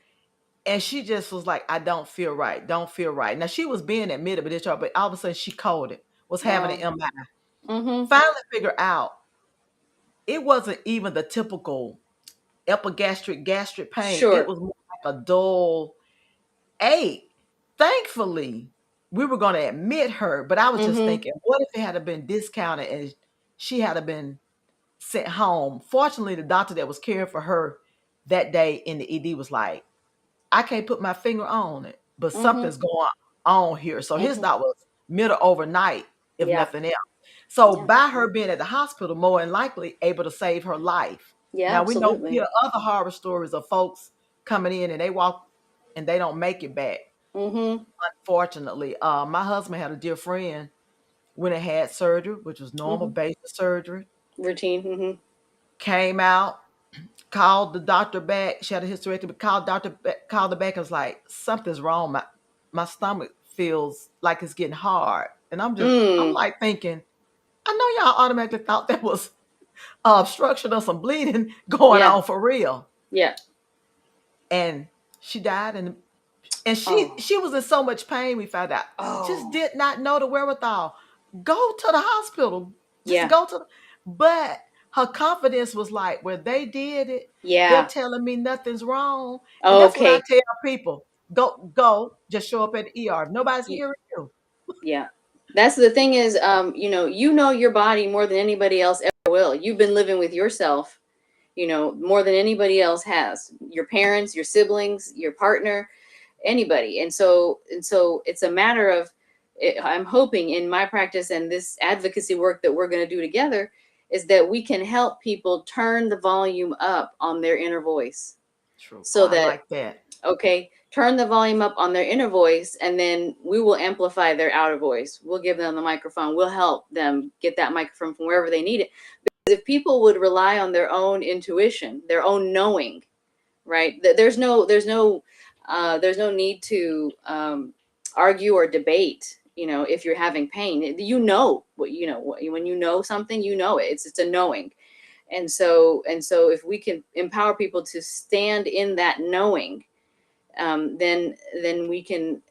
And she just was like, I don't feel right, don't feel right. Now she was being admitted, but all of a sudden she coded, was having an Oh. MI. Mm-hmm. Finally figured out it wasn't even the typical epigastric gastric pain. It Sure. was more like a dull ache. Thankfully, we were going to admit her, but I was just Mm-hmm. thinking, what if it had been discounted and she had been sent home? Fortunately, the doctor that was caring for her that day in the ED was like, I can't put my finger on it, but Mm-hmm. something's going on here. So his Mm-hmm. thought was middle overnight, if Yeah. nothing else. So Yeah. by her being at the hospital, more than likely able to save her life. Yeah. Now we know, we Absolutely. hear other horror stories of folks coming in and they walk and they don't make it back. Mm-hmm. Unfortunately, my husband had a dear friend when it had surgery, which was normal Mm-hmm. basic surgery, Routine. Mm-hmm. came out, called the doctor back. She had a hysterectomy. Called her back and was like, something's wrong. My stomach feels like it's getting hard. And I'm Mm. like thinking, I know y'all automatically thought that was obstruction or some bleeding going Yeah. on for real. Yeah. And she died, and Oh. she was in so much pain, we found out. Just Oh. did not know the wherewithal. Go to the hospital. Just Yeah. go to but her confidence was like, well, they did it. They're Yeah. telling me nothing's wrong. And that's what I Okay. tell people. Go, just show up at the ER. If nobody's Y- hearing you. Yeah. That's the thing is, your body more than anybody else ever will. You've been living with yourself, more than anybody else has. Your parents, your siblings, your partner, anybody. And so it's a matter of, I'm hoping in my practice and this advocacy work that we're going to do together is that we can help people turn the volume up on their inner voice, True. Oh, so I that, like that. okay, turn the volume up on their inner voice, and then we will amplify their outer voice. We'll give them the microphone. We'll help them get that microphone from wherever they need it. Because if people would rely on their own intuition, their own knowing, right? There's no need to argue or debate. If you're having pain, when you know something, it's a knowing. And so if we can empower people to stand in that knowing, then we can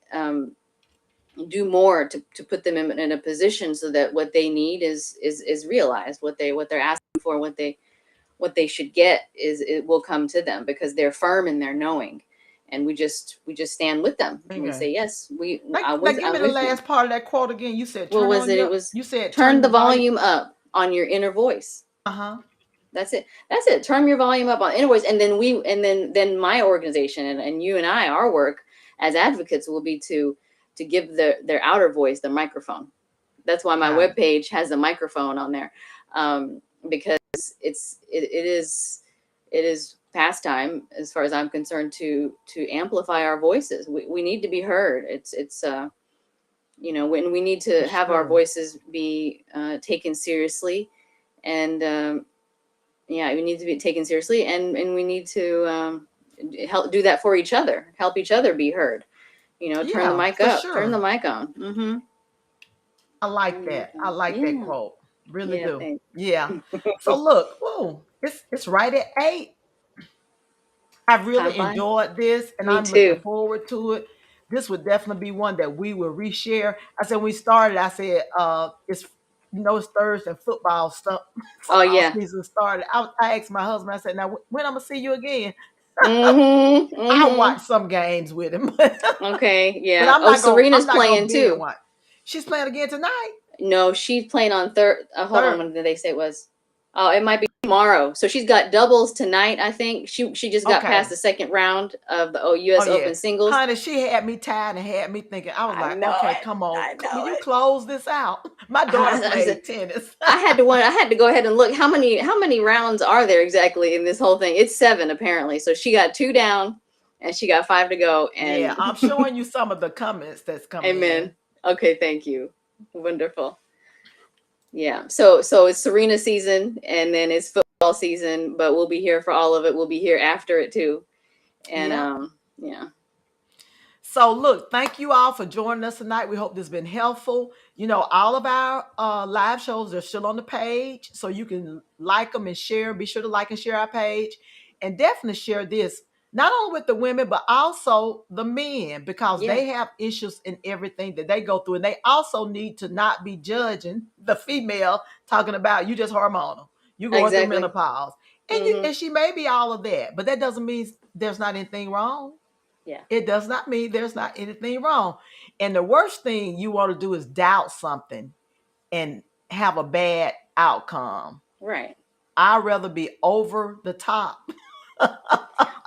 do more to put them in a position so that what they need is realized, what they're asking for, what they should get it will come to them because they're firm in their knowing. And we just stand with them and we Okay. say, yes, Give me I'm the with you. last part of that quote again. You said What turn was on it? It your. was You said turn turn the your volume. volume up on your inner voice. Uh-huh. That's it. Turn your volume up on inner voice. And then my organization and you and our work as advocates will be to give their outer voice the microphone. That's why my Got it. webpage has a microphone on there, because it is past time, as far as I'm concerned, to amplify our voices. We need to be heard. When we need For to have our sure. voices be taken seriously. And yeah, we need to be taken seriously, and we need to help do that for each other, help each other be heard. Turn the Yeah, mic for up, turn the sure. mic on. Mm-hmm. I like Turn the mic that. I on. like that Yeah. quote. Really Yeah, do. thanks. Yeah. So look, whoa, it's right at 8. I've Time really flies. enjoyed this and Me I'm looking too. forward to it. This would definitely be one that we will reshare. I said when we started, I said it's Thursday football stuff. Oh Football yeah. season started. I asked my husband, I said, now when I'm gonna see you again? Mm-hmm. I watch Mm-hmm. some games with him, but Okay. Yeah. I'm Oh, not gonna Serena's I'm not gonna playing binge too. watch. She's playing again tonight. No, she's playing on third. Hold on. Third. When did they say it was? Oh, it might be tomorrow. So she's got doubles tonight. I think she just got past Okay. the second round of the Oh U.S. yeah, Open singles. honey, she had me tired and had me thinking. I was I like, know okay, it. come on, I will know you it. close this out? My daughter I said, played tennis. I had to go ahead and look how many rounds are there exactly in this whole thing. It's 7 apparently. So she got 2 down and she got 5 to go. Yeah, And I'm showing you some of the comments that's coming in. amen. Okay, thank you. Wonderful. Yeah. So it's Serena season and then it's football season, but we'll be here for all of it. We'll be here after it too. And Yep. yeah. So, look, thank you all for joining us tonight. We hope this has been helpful. All of our live shows are still on the page, so you can like them and share. Be sure to like and share our page, and definitely share this not only with the women but also the men because Yeah. they have issues in everything that they go through, and they also need to not be judging the female talking about you just hormonal, you going through Exactly. menopause, Mhm. and she may be all of that, but that doesn't mean there's not anything wrong. Yeah. It does not mean there's not anything wrong. And the worst thing you want to do is doubt something and have a bad outcome. Right. I'd rather be over the top.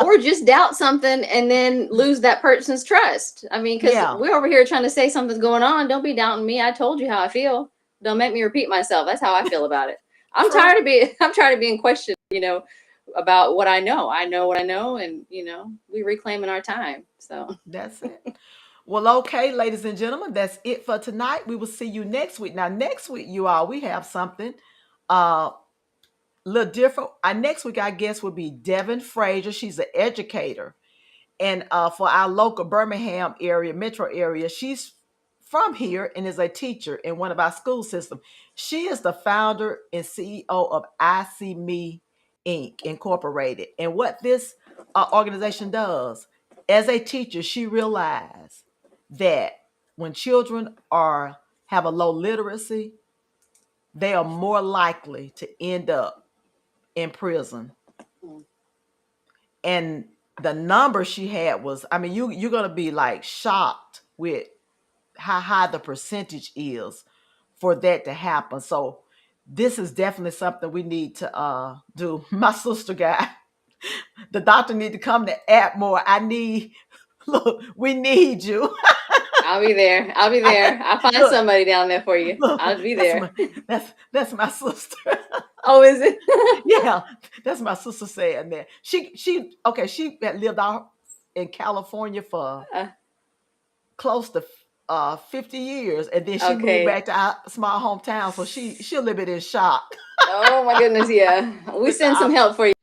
Or just doubt something and then lose that person's trust. I mean, because Yeah, we're over here trying to say something's going on. Don't be doubting me. I told you how I feel. Don't make me repeat myself. That's how I feel about it. I'm true. tired of being I'm tired of being questioned, about what I know. I know what I know, and we reclaiming our time. So That's it. Well, okay, ladies and gentlemen, that's it for tonight. We will see you next week. Now, next week, you all, we have something a little different. Our next week, our guest will be Devin Frazier. She's an educator. And for our local Birmingham area, metro area, she's from here and is a teacher in one of our school systems. She is the founder and CEO of I See Me Inc. Incorporated. And what this organization does, as a teacher, she realized that when children have a low literacy, they are more likely to end up in prison. And the number she had was, I mean, you're gonna be like shocked with how high the percentage is for that to happen. So this is definitely something we need to do. My sister guy, the doctor need to come to AeuMuro. Look, we need you. I'll be there. I'll be there. I'll find Look, somebody down there for you. look, I'll be there. that's my sister. Oh, is it? Yeah, that's my sister saying that. She had lived out in California for Uh, close to 50 years, and then she moved okay. back to our small hometown, so she's a little bit in shock Oh my goodness, yeah. We with the send some help for you.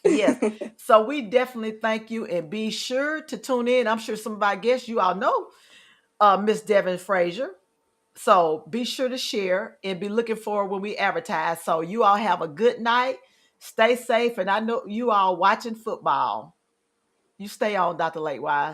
Yes. So we definitely thank you and be sure to tune in. I'm sure some of our guests, you all know Miss Devin Frazier. So be sure to share and be looking forward when we advertise. So you all have a good night. Stay safe. And I know you all watching football. You stay on, Dr. Lakewise.